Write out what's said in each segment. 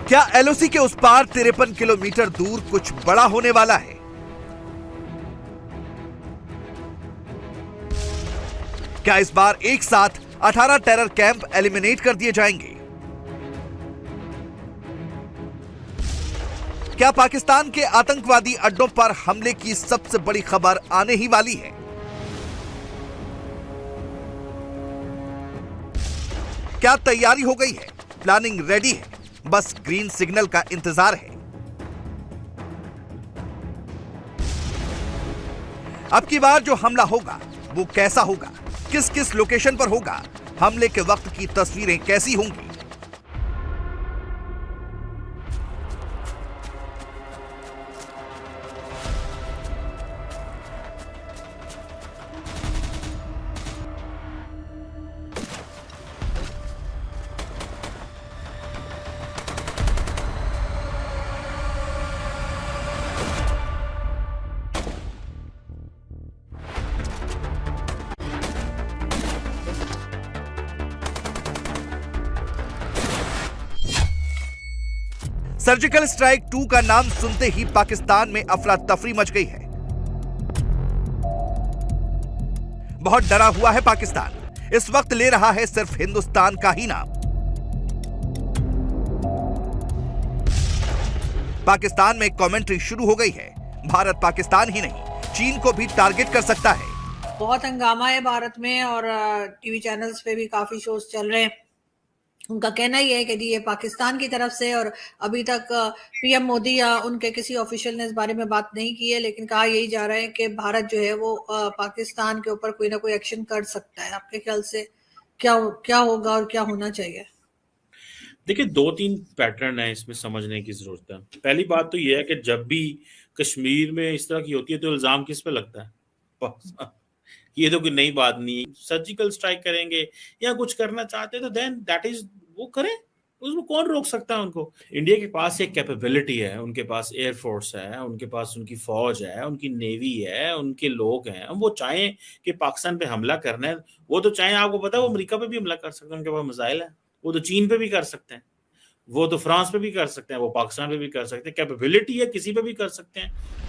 क्या एलओसी के उस पार 53 किलोमीटर दूर कुछ बड़ा होने वाला है? क्या इस बार एक साथ 18 टेरर कैंप एलिमिनेट कर दिए जाएंगे? क्या पाकिस्तान के आतंकवादी अड्डों पर हमले की सबसे बड़ी खबर आने ही वाली है? क्या तैयारी हो गई है? प्लानिंग रेडी है, बस ग्रीन सिग्नल का इंतजार है। अब की बार जो हमला होगा वो कैसा होगा, किस किस लोकेशन पर होगा, हमले के वक्त की तस्वीरें कैसी होंगी? सर्जिकल स्ट्राइक 2 का नाम सुनते ही पाकिस्तान में अफरा तफरी मच गई है। बहुत डरा हुआ है पाकिस्तान। इस वक्त ले रहा है सिर्फ हिंदुस्तान का ही नाम। पाकिस्तान में कमेंट्री शुरू हो गई है। भारत पाकिस्तान ही नहीं, चीन को भी टारगेट कर सकता है। बहुत हंगामा है भारत में और टीवी चैनल्स पे भी काफी शोज चल रहे हैं। उनका कहना ही है कि जी ये पाकिस्तान की तरफ से, और अभी तक पीएम मोदी या उनके किसी ऑफिशियल ने इस बारे में बात नहीं की है, लेकिन कहा यही जा रहा है कि भारत जो है वो पाकिस्तान के ऊपर कोई ना कोई एक्शन कर सकता है। आपके ख्याल से क्या होगा और क्या होना चाहिए? देखिए, 2-3 पैटर्न है इसमें समझने की जरूरत है। पहली बात तो यह है कि जब भी कश्मीर में इस तरह की होती है तो इल्जाम किस पे लगता है? ये तो कोई नई बात नहीं। सर्जिकल स्ट्राइक करेंगे या कुछ करना चाहते हैं तो देन दैट इज, वो करें, उसमें कौन रोक सकता है उनको? इंडिया के पास एक कैपेबिलिटी है, उनके पास एयरफोर्स है, उनके पास उनकी फौज है, उनकी नेवी है, उनके लोग हैं। वो चाहें कि पाकिस्तान पे हमला करना है, वो तो चाहें, आपको पता है वो अमेरिका पे भी हमला कर सकते हैं, उनके पास मिसाइल है। वो तो चीन पे भी कर सकते हैं, वो तो फ्रांस पे भी कर सकते हैं, वो पाकिस्तान पे भी कर सकते हैं। कैपेबिलिटी है, किसी पे भी कर सकते हैं।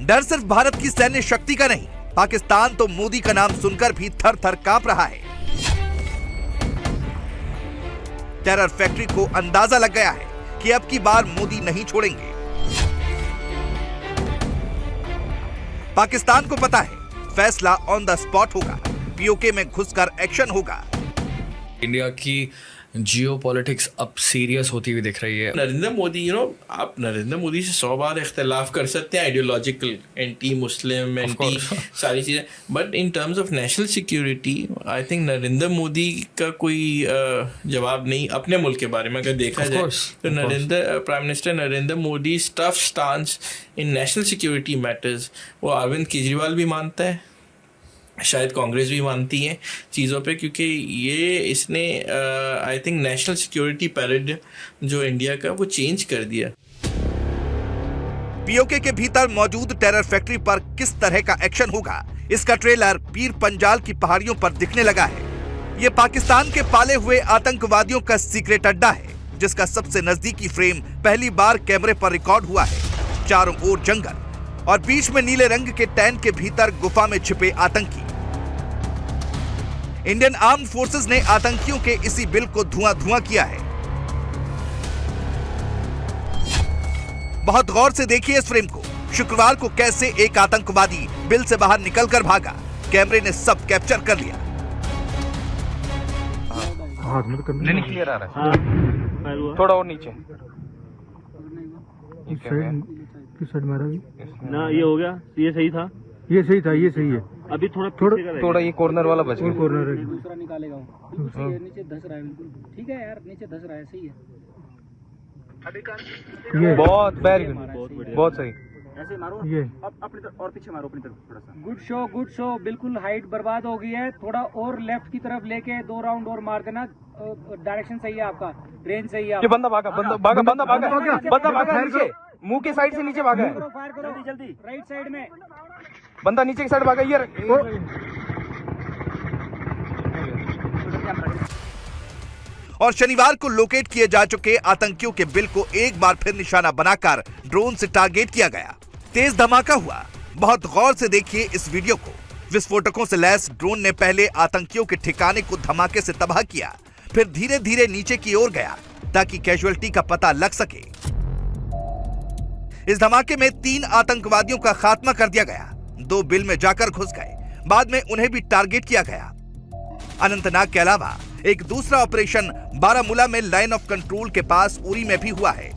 डर सिर्फ भारत की सैन्य शक्ति का नहीं, पाकिस्तान तो मोदी का नाम सुनकर भी थर थर कांप रहा है। टेरर फैक्ट्री को अंदाजा लग गया है कि अब की बार मोदी नहीं छोड़ेंगे। पाकिस्तान को पता है फैसला ऑन द स्पॉट होगा, पीओके में घुसकर एक्शन होगा। इंडिया की जियोपॉलिटिक्स अब सीरियस होती हुई दिख रही है। नरेंद्र मोदी, आप नरेंद्र मोदी से 100 बार इख्तिलाफ कर सकते हैं, आइडियोलॉजिकल, एंटी मुस्लिम, एंटी सारी चीज़ें, but in terms of national security I think Narendra Modi का कोई जवाब नहीं अपने मुल्क के बारे में अगर देखा जाए तो। Prime minister Narendra Modi tough stance in national security matters वो अरविंद केजरीवाल भी मानता है, शायद कांग्रेस भी मानती है चीज़ों पे, क्योंकि ये इसने I think national security paradigm जो इंडिया का वो चेंज कर दिया। पीओके के भीतर मौजूद टेरर फैक्ट्री पर किस तरह का एक्शन होगा, इसका ट्रेलर पीर पंजाल की पहाड़ियों पर दिखने लगा है। ये पाकिस्तान के पाले हुए आतंकवादियों का सीक्रेट अड्डा है, जिसका सबसे नजदीकी फ्रेम पहली बार कैमरे पर रिकॉर्ड हुआ है। चारों ओर जंगल और बीच में नीले रंग के टैंक के भीतर गुफा में छिपे आतंकी। इंडियन आर्म्ड फोर्सेस ने आतंकियों के इसी बिल को धुआं किया है। बहुत गौर से देखिए इस फ्रेम को। शुक्रवार को कैसे एक आतंकवादी बिल से बाहर निकलकर भागा, कैमरे ने सब कैप्चर कर लिया। नहीं क्लियर आ रहा है, थोड़ा और नीचे साइड मारा ना, ये हो गया, ये सही था, ये सही है। अभी थोड़ा ये कॉर्नर वाला बच गया। कॉर्नर है, दूसरा निकालेगा वो। नीचे धस रहा है, बिल्कुल ठीक है यार, नीचे धस रहा है, सही है। ये बहुत वेरी गुड, बहुत सही। ऐसे मारो, ये अपनी तरफ और पीछे मारो, अपनी तरफ थोड़ा सा। गुड शो, बिल्कुल हाइट बर्बाद हो गई है। थोड़ा और लेफ्ट की तरफ लेके 2 राउंड और मार देना। डायरेक्शन सही है आपका, रेंज सही है। ये बंदा भागा नीचे, मुंह के साइड से नीचे भागा है। फायर करो जल्दी, राइट साइड में बंदा नीचे की साइड भागा। और शनिवार को लोकेट किए जा चुके आतंकियों के बिल को एक बार फिर निशाना बनाकर ड्रोन से टारगेट किया गया। तेज धमाका हुआ। बहुत गौर से देखिए इस वीडियो को। विस्फोटकों से लैस ड्रोन ने पहले आतंकियों के ठिकाने को धमाके से तबाह किया, फिर धीरे धीरे नीचे की ओर गया ताकि कैजुअलिटी का पता लग सके। इस धमाके में 3 आतंकवादियों का खात्मा कर दिया गया। 2 बिल में जाकर घुस गए, बाद में उन्हें भी टारगेट किया गया। अनंतनाग के अलावा एक दूसरा ऑपरेशन बारामूला में लाइन ऑफ कंट्रोल के पास उरी में भी हुआ है।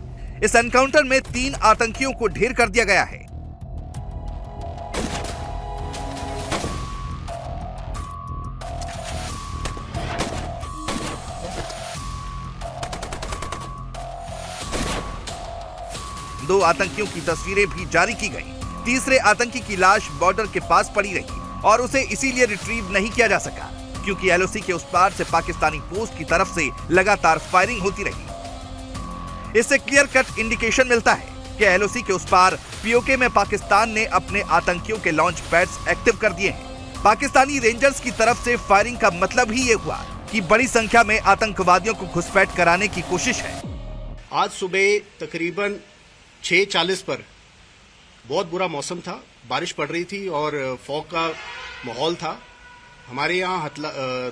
इस एनकाउंटर में 3 आतंकियों को ढेर कर दिया गया है। दो आतंकियों की तस्वीरें भी जारी की गई। तीसरे आतंकी की लाश बॉर्डर के पास पड़ी रही और उसे इसीलिए रिट्रीव नहीं किया जा सका क्योंकि एलओसी के उस पार से पाकिस्तानी पोस्ट की तरफ से लगातार फायरिंग होती रही। इससे क्लियर कट इंडिकेशन मिलता है कि एलओसी के उस पार पीओके में पाकिस्तान ने अपने आतंकियों के लॉन्च पैड्स एक्टिव कर दिए हैं। पाकिस्तानी रेंजर्स की तरफ से फायरिंग का मतलब ही ये हुआ कि बड़ी संख्या में आतंकवादियों को घुसपैठ कराने की कोशिश है। आज सुबह तकरीबन 6:40 पर बहुत बुरा मौसम था, बारिश पड़ रही थी और फॉग का माहौल था। हमारे यहाँ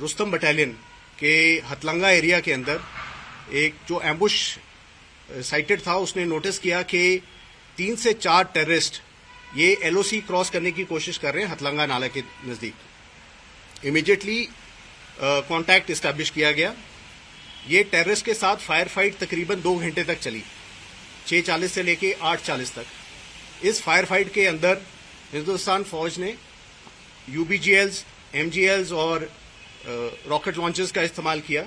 रुस्तम बटालियन के हथलंगा एरिया के अंदर एक जो एम्बुश साइटेड था, उसने नोटिस किया कि 3 से 4 टेररिस्ट ये एलओसी क्रॉस करने की कोशिश कर रहे हैं हथलंगा नाला के नजदीक। इमीडिएटली कांटेक्ट एस्टैब्लिश किया गया। ये टेररिस्ट के साथ फायर फाइट तकरीबन 2 घंटे तक चली, 6:40 से लेके 8:40 तक। इस फायर फाइट के अंदर हिंदुस्तान फौज ने यूबीजीएल्स, एमजीएल्स और रॉकेट लॉन्चर्स का इस्तेमाल किया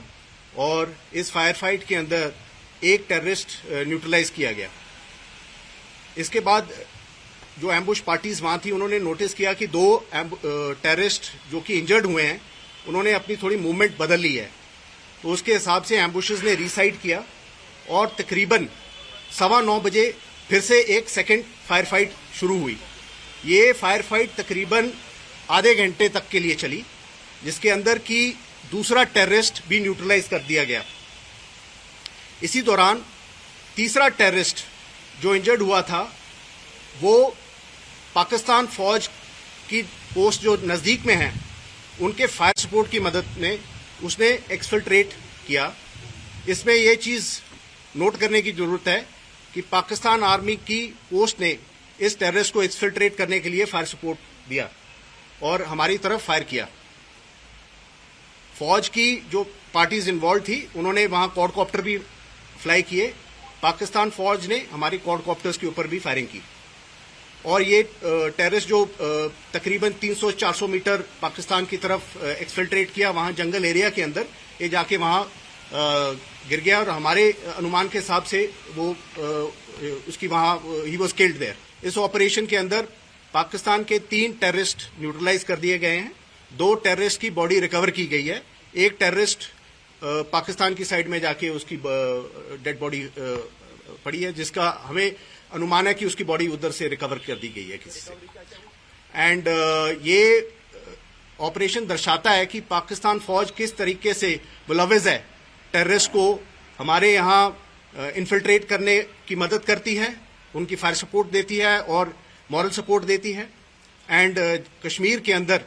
और इस फायर फाइट के अंदर एक टेररिस्ट न्यूट्रलाइज किया गया। इसके बाद जो एम्बुश पार्टीज वहां थी, उन्होंने नोटिस किया कि 2 टेररिस्ट जो कि इंजर्ड हुए हैं, उन्होंने अपनी थोड़ी मूवमेंट बदल ली है। तो उसके हिसाब से एम्बुशेस ने रिसाइड किया और तकरीबन 9:15 बजे फिर से एक सेकेंड फायर फाइट शुरू हुई। ये फायर फाइट तकरीबन आधे घंटे तक के लिए चली, जिसके अंदर की दूसरा टेररिस्ट भी न्यूट्रलाइज कर दिया गया। इसी दौरान तीसरा टेररिस्ट जो इंजर्ड हुआ था, वो पाकिस्तान फौज की पोस्ट जो नजदीक में है, उनके फायर सपोर्ट की मदद में उसने एक्सफिल्ट्रेट किया। इसमें यह चीज नोट करने की जरूरत है कि पाकिस्तान आर्मी की पोस्ट ने इस टेररिस्ट को एक्सफिल्ट्रेट करने के लिए फायर सपोर्ट दिया और हमारी तरफ फायर किया। फौज की जो पार्टीज इन्वॉल्व थी, उन्होंने वहां क्वाडकॉप्टर भी फ्लाई किए। पाकिस्तान फौज ने हमारी क्वाडकॉप्टर्स के ऊपर भी फायरिंग की और ये टेररिस्ट जो तकरीबन 300-400 मीटर पाकिस्तान की तरफ एक्सफिल्ट्रेट किया, वहां जंगल एरिया के अंदर ये जाके वहां गिर गया और हमारे अनुमान के हिसाब से वो उसकी वहां ही वाज किल्ड देयर। इस ऑपरेशन के अंदर पाकिस्तान के 3 टेररिस्ट न्यूट्रलाइज कर दिए गए हैं। 2 टेररिस्ट की बॉडी रिकवर की गई है। एक टेररिस्ट पाकिस्तान की साइड में जाके उसकी डेड बॉडी पड़ी है, जिसका हमें अनुमान है कि उसकी बॉडी उधर से रिकवर कर दी गई है किसी से। एंड ये ऑपरेशन दर्शाता है कि पाकिस्तान फौज किस तरीके से मुलव्विज़ है, टेररिस्ट को हमारे यहाँ इन्फिल्ट्रेट करने की मदद करती है, उनकी फायर सपोर्ट देती है और मॉरल सपोर्ट देती है। एंड कश्मीर के अंदर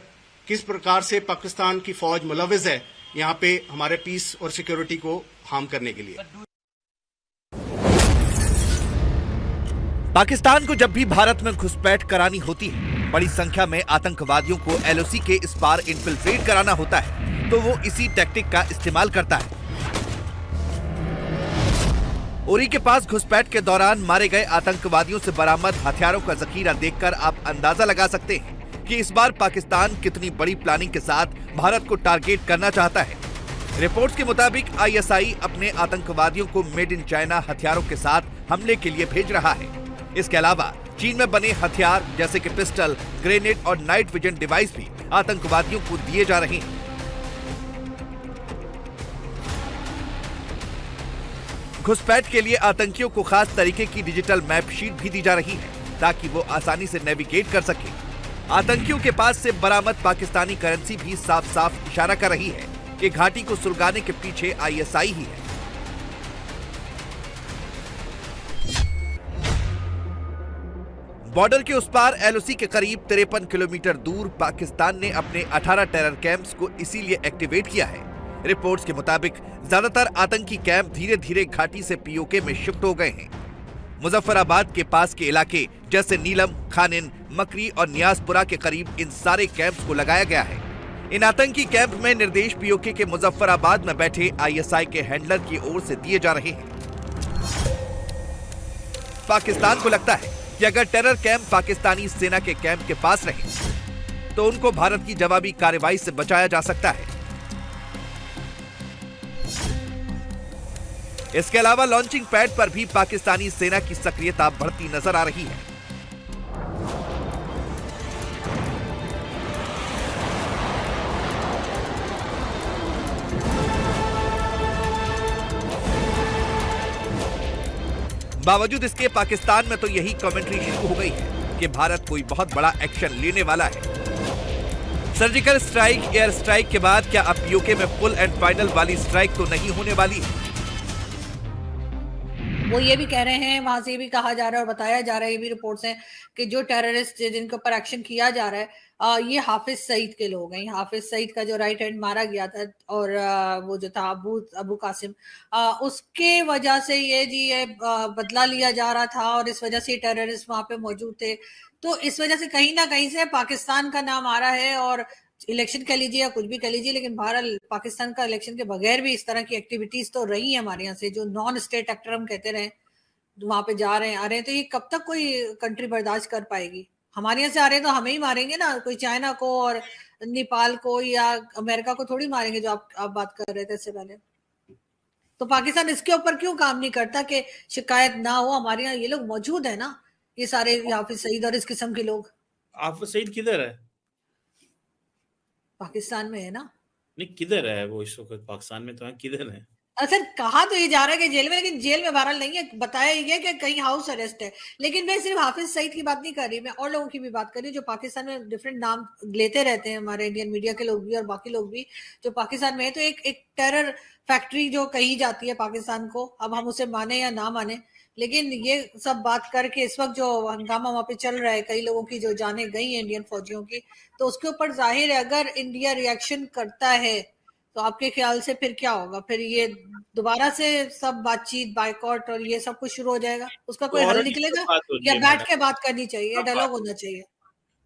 किस प्रकार से पाकिस्तान की फौज मुलव्विज़ है यहाँ पे हमारे पीस और सिक्योरिटी को हार्म करने के लिए। पाकिस्तान को जब भी भारत में घुसपैठ करानी होती है, बड़ी संख्या में आतंकवादियों को एलओसी के इस पार इन्फिल्ट्रेट कराना होता है, तो वो इसी टैक्टिक का इस्तेमाल करता है। उरी के पास घुसपैठ के दौरान मारे गए आतंकवादियों से बरामद हथियारों का जखीरा देखकर आप अंदाजा लगा सकते हैं कि इस बार पाकिस्तान कितनी बड़ी प्लानिंग के साथ भारत को टारगेट करना चाहता है। रिपोर्ट्स के मुताबिक आईएसआई अपने आतंकवादियों को मेड इन चाइना हथियारों के साथ हमले के लिए भेज रहा है। इसके अलावा चीन में बने हथियार जैसे कि पिस्टल, ग्रेनेड और नाइट विजन डिवाइस भी आतंकवादियों को दिए जा रहे हैं। घुसपैठ के लिए आतंकियों को खास तरीके की डिजिटल मैप शीट भी दी जा रही है ताकि वो आसानी से नेविगेट कर सके। आतंकियों के पास से बरामद पाकिस्तानी करेंसी भी साफ साफ इशारा कर रही है कि घाटी को सुलगाने के पीछे आईएसआई ही है। बॉर्डर के उस पार एलओसी के करीब 53 किलोमीटर दूर पाकिस्तान ने अपने 18 टेरर कैंप्स को इसीलिए एक्टिवेट किया है। रिपोर्ट्स के मुताबिक ज्यादातर आतंकी कैंप धीरे धीरे घाटी से पीओके में शिफ्ट हो गए हैं। मुजफ्फराबाद के पास के इलाके जैसे नीलम, खानिन, मकरी और नियाजपुरा के करीब इन सारे कैंप्स को लगाया गया है। इन आतंकी कैंप में निर्देश पीओके के मुजफ्फराबाद में बैठे आईएसआई के हैंडलर की ओर से दिए जा रहे हैं। पाकिस्तान को लगता है कि अगर टेरर कैंप पाकिस्तानी सेना के कैंप के पास रहे तो उनको भारत की जवाबी कार्रवाई से बचाया जा सकता है। इसके अलावा लॉन्चिंग पैड पर भी पाकिस्तानी सेना की सक्रियता बढ़ती नजर आ रही है। बावजूद इसके पाकिस्तान में तो यही कमेंट्री शुरू हो गई है कि भारत कोई बहुत बड़ा एक्शन लेने वाला है। सर्जिकल स्ट्राइक, एयर स्ट्राइक के बाद क्या अब पीओके में फुल एंड फाइनल वाली स्ट्राइक तो नहीं होने वाली है? वो ये भी कह रहे हैं, वहां से ये भी कहा जा रहा है और बताया जा रहा है, ये भी रिपोर्ट्स हैं कि जो टेररिस्ट जिनके ऊपर एक्शन किया जा रहा है ये हाफिज सईद के लोग हैं। हाफिज सईद का जो राइट हैंड मारा गया था और वो जो था अबू कासिम, उसके वजह से ये बदला लिया जा रहा था और इस वजह से टेररिस्ट वहां पे मौजूद थे। तो इस वजह से कहीं ना कहीं से पाकिस्तान का नाम आ रहा है और इलेक्शन कह लीजिए या कुछ भी कह लीजिए, लेकिन बहरहाल पाकिस्तान का इलेक्शन के बगैर भी इस तरह की एक्टिविटीज तो रही है हमारे यहाँ से, जो नॉन स्टेट एक्टर हम कहते रहे, वहां पे जा रहे हैं आ रहे हैं, तो ये कब तक कोई कंट्री बर्दाश्त कर पाएगी? हमारे यहाँ से आ रहे हैं तो हमें ही मारेंगे ना, कोई चाइना को और नेपाल को या अमेरिका को थोड़ी मारेंगे, जो आप बात कर रहे थे इससे पहले। तो पाकिस्तान इसके ऊपर क्यों काम नहीं करता कि शिकायत ना हो? हमारे यहाँ ये लोग मौजूद है ना, ये सारे हाफिज सईद और इस किस्म के लोग। हाफिज सईद किधर है? पाकिस्तान में है ना। नहीं, किधर है वो इस वक्त? पाकिस्तान में तो है, किधर है? सर कहा तो ये जा रहा है कि जेल में, लेकिन जेल में बहरहाल नहीं है, बताया ये कि कहीं हाउस अरेस्ट है। लेकिन मैं सिर्फ हाफिज सईद की बात नहीं कर रही, मैं और लोगों की भी बात कर रही हूँ जो पाकिस्तान में डिफरेंट नाम लेते रहते हैं, हमारे इंडियन मीडिया के लोग भी और बाकी लोग भी जो पाकिस्तान में है। तो एक टेरर फैक्ट्री जो कही जाती है पाकिस्तान को, अब हम उसे माने या ना माने, लेकिन ये सब बात करके इस वक्त जो हंगामा वहां पे चल रहा है, कई लोगों की जो जाने गई है इंडियन फौजियों की, तो उसके ऊपर जाहिर है अगर इंडिया रिएक्शन करता है तो आपके ख्याल से फिर क्या होगा? फिर ये दोबारा से सब बातचीत, बाइकआउट और ये सब कुछ शुरू हो जाएगा? उसका कोई हल निकलेगा या बैठ के बात करनी चाहिए, डायलॉग होना चाहिए?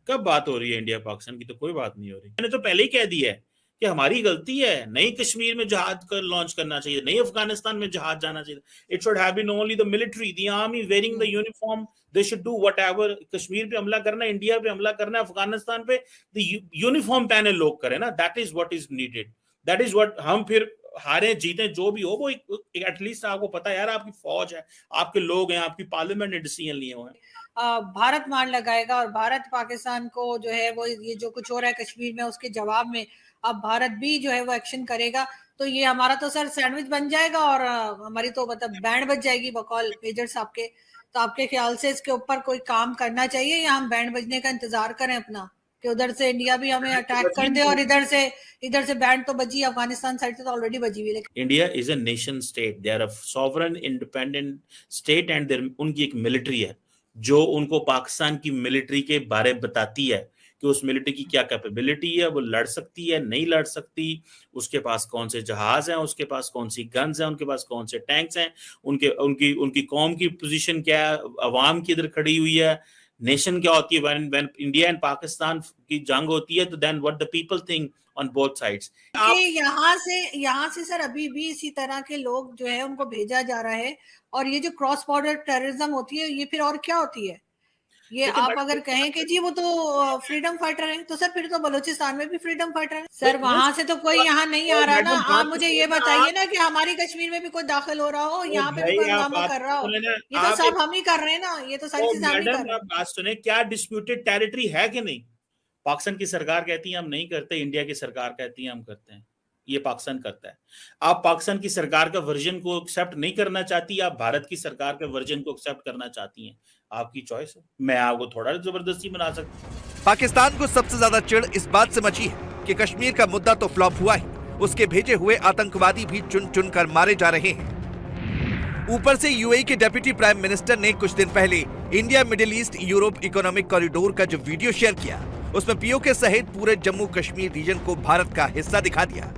कब बात हो रही है इंडिया पाकिस्तान की? तो कोई बात नहीं हो रही। मैंने तो पहले ही कह दिया है कि हमारी गलती है, नहीं कश्मीर में जहाज लॉन्च करना चाहिए, नहीं अफगानिस्तान में जहाज जाना चाहिए। It should have been only the military, the army wearing the uniform, they should do whatever. Kashmir पे हमला करना, इंडिया पे हमला करना, अफगानिस्तान पे द यूनिफॉर्म पहने लोग करें ना, that is what is needed, that is what. हम फिर हारे जीते जो भी हो, वो एटलीस्ट आपको पता है यार, आपकी फौज है, आपके लोग हैं, आपकी पार्लियामेंट ने डिसीजन लिए हुए हैं। भारत मान लगाएगा और भारत पाकिस्तान को जो है वो ये जो कुछ हो रहा है कश्मीर में उसके जवाब में अब भारत भी जो है वो एक्शन करेगा, तो ये हमारा तो सर सैंडविच बन जाएगा और हमारी तो मतलब बैंड बज जाएगी बकौल मेजर साहब के। तो आपके ख्याल से इसके ऊपर कोई काम करना चाहिए या हम बैंड बजने का इंतजार करें अपना, कि उधर से इंडिया भी हमें अटैक कर दे और इधर से बैंड तो बजी, अफगानिस्तान साइड से तो ऑलरेडी बजी हुई है। India is a nation state, they are a sovereign independent state and उनकी एक मिलिट्री है जो उनको पाकिस्तान की मिलिट्री के बारे में बताती है कि उस मिलिट्री की क्या कैपेबिलिटी है, वो लड़ सकती है नहीं लड़ सकती, उसके पास कौन से जहाज हैं, उसके पास कौन सी गन्स हैं, उनके पास कौन से टैंक्स हैं, उनकी कौम की पोजीशन क्या है, अवाम की इधर खड़ी हुई है, नेशन क्या होती है। when इंडिया एंड पाकिस्तान की जंग होती है तो then what the people think on both sides। यहाँ से सर अभी भी इसी तरह के लोग जो है उनको भेजा जा रहा है, और ये जो क्रॉस बॉर्डर टेररिज्म होती है ये फिर और क्या होती है? ये आप अगर कहें कि जी वो तो फ्रीडम फाइटर है, तो सर फिर तो बलूचिस्तान में भी फ्रीडम फाइटर है सर, वहां से तो कोई यहाँ नहीं आ रहा ना। आप मुझे ये बताइए ना कि हमारी कश्मीर में भी कोई दाखिल हो रहा हो, यहाँ पे भी कोई हंगामा कर रहा हो, ये तो सब हम ही कर रहे हैं ना, ये तो सारी चीजें हम ही कर रहे हैं। बात सुने, क्या डिस्प्यूटेड टेरिटरी है कि नहीं? पाकिस्तान की सरकार कहती है हम नहीं करते, इंडिया की सरकार कहती है हम करते हैं, ये पाकिस्तान करता है। आप पाकिस्तान की सरकार का वर्जन को एक्सेप्ट नहीं करना चाहती, आप भारत की सरकार के वर्जन को एक्सेप्ट करना चाहती हैं, आपकी चॉइस है। मैं आपको थोड़ा जबरदस्ती बना सकता हूं। पाकिस्तान को सबसे ज्यादा चिढ़ इस बात से मची है कि कश्मीर का मुद्दा तो फ्लॉप हुआ ही, उसके भेजे हुए आतंकवादी भी चुन चुन कर मारे जा रहे हैं। ऊपर से यूएई के डेप्यूटी प्राइम मिनिस्टर ने कुछ दिन पहले India middle east Europe economic corridor का जो वीडियो शेयर किया, उसमें पीओके सहित पूरे जम्मू कश्मीर रीजन को भारत का हिस्सा दिखा दिया।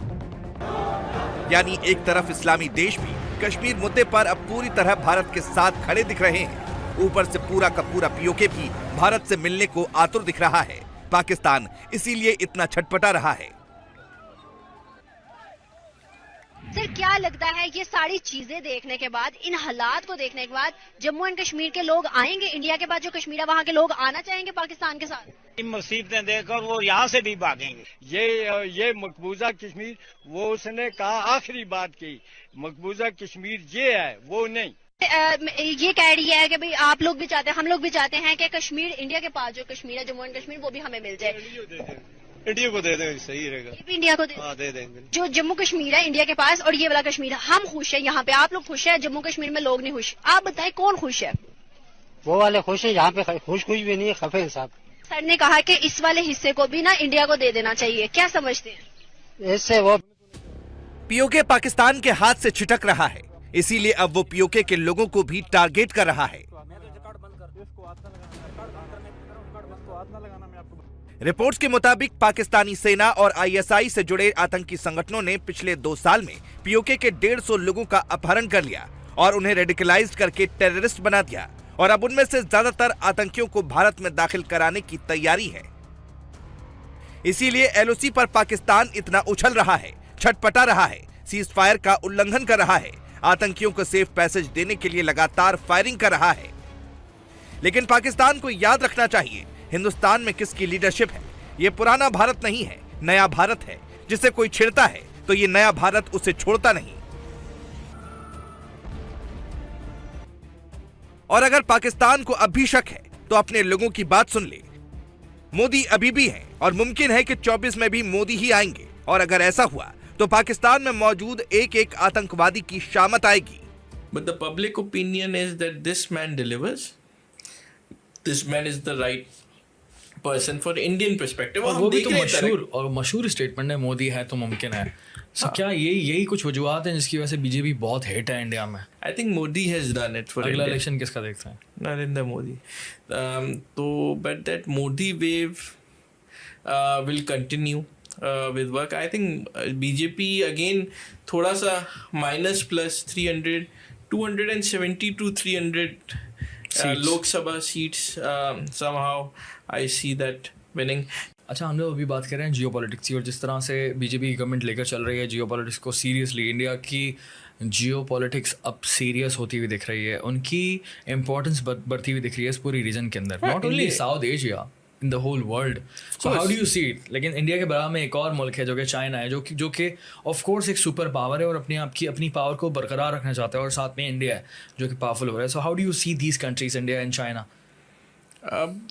यानी एक तरफ इस्लामी देश भी कश्मीर मुद्दे पर अब पूरी तरह भारत के साथ खड़े दिख रहे हैं, ऊपर से पूरा का पूरा पीओके भी भारत से मिलने को आतुर दिख रहा है। पाकिस्तान इसीलिए इतना छटपटा रहा है। सर, क्या लगता है ये सारी चीजें देखने के बाद, इन हालात को देखने के बाद जम्मू एंड कश्मीर के लोग आएंगे इंडिया के बाद, जो कश्मीर है वहाँ के लोग आना चाहेंगे पाकिस्तान के साथ? मुसीबतें देखकर वो यहाँ से भी भागेंगे। ये मकबूजा कश्मीर, वो उसने कहा आखिरी बात की, मकबूजा कश्मीर ये है वो नहीं। ये कह रही है कि भाई आप लोग भी चाहते हैं, हम लोग भी चाहते हैं कि कश्मीर, इंडिया के पास जो कश्मीर है, जम्मू एंड कश्मीर, वो भी हमें मिल जाए। इंडिया को दे देंगे, सही रहेगा। ये भी इंडिया को दे देंगे। जो जम्मू कश्मीर है इंडिया के पास और ये वाला कश्मीर है, हम खुश है यहाँ पे, आप लोग खुश है, जम्मू कश्मीर में लोग नहीं खुश। आप बताएं कौन खुश है? वो वाले खुश है, यहाँ पे खुश भी नहीं है, खफे हैं साहब। सर ने कहा कि इस वाले हिस्से को भी ना इंडिया को दे देना चाहिए, क्या समझते हैं? इससे वो पीओके पाकिस्तान के हाथ से छिटक रहा है, इसीलिए अब वो पीओके के लोगों को भी टारगेट कर रहा है। रिपोर्ट्स के मुताबिक पाकिस्तानी सेना और आईएसआई से जुड़े आतंकी संगठनों ने पिछले 2 साल में पीओके के 150 लोगों का अपहरण कर लिया और उन्हें रेडिकलाइज करके टेररिस्ट बना दिया, और अब उनमें से ज्यादातर आतंकियों को भारत में दाखिल कराने की तैयारी है। इसीलिए एलओसी पर पाकिस्तान इतना उछल रहा है, छटपटा रहा है, सीज फायर का उल्लंघन कर रहा है, आतंकियों को सेफ पैसेज देने के लिए लगातार फायरिंग कर रहा है। लेकिन पाकिस्तान को याद रखना चाहिए, हिंदुस्तान में किसकी लीडरशिप है। ये पुराना भारत नहीं है, नया भारत है। जिसे कोई छेड़ता है तो ये नया भारत उसे छोड़ता नहीं। और अगर पाकिस्तान को अब भी शक है तो अपने लोगों की बात सुन ले। मोदी अभी भी है और मुमकिन है कि 24 में भी मोदी ही आएंगे, और अगर ऐसा हुआ तो पाकिस्तान में मौजूद एक एक आतंकवादी की शामत आएगी। But the public opinion is that this man delivers. This man is the right person for Indian perspective. और वो भी तो मशहूर स्टेटमेंट है, मोदी है तो मुमकिन है। So क्या यही कुछ वजूहत हैं जिसकी वजह से बीजेपी बहुत हेट है इंडिया में? I think Modi has done it for अगला India. इलेक्शन किसका देखते हैं? Narendra Modi. But that Modi wave will continue with work. I think BJP again थोड़ा सा minus plus 270 to 300 Lok Sabha seats. Somehow I see that winning. अच्छा, हम लोग अभी बात कर रहे हैं जियो पॉलिटिक्स की, और जिस तरह से बीजेपी गवर्नमेंट लेकर चल रही है जियो पॉलिटिक्स को सीरियसली, इंडिया की जियो पॉलिटिक्स अब सीरियस होती हुई दिख रही है, उनकी इम्पोर्टेंस बढ़ती हुई दिख रही है इस पूरी रीजन के अंदर, not only South Asia, in the whole world. So how do you see it? लेकिन इंडिया के बराबर में एक और मुल्क है जो कि चाइना है, जो कि ऑफ कोर्स एक सुपर पावर है और अपनी पावर को बरकरार रखना चाहता है, और साथ में इंडिया है जो कि पावरफुल हो रहा है। सो how do you see these countries, India and China?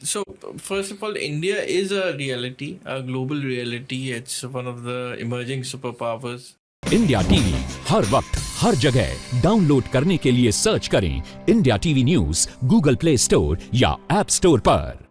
So first of all, India is a reality, a global reality. It's one of the emerging superpowers. India TV हर वक्त हर जगह डाउनलोड करने के लिए सर्च करें India TV news Google Play Store या app store पर।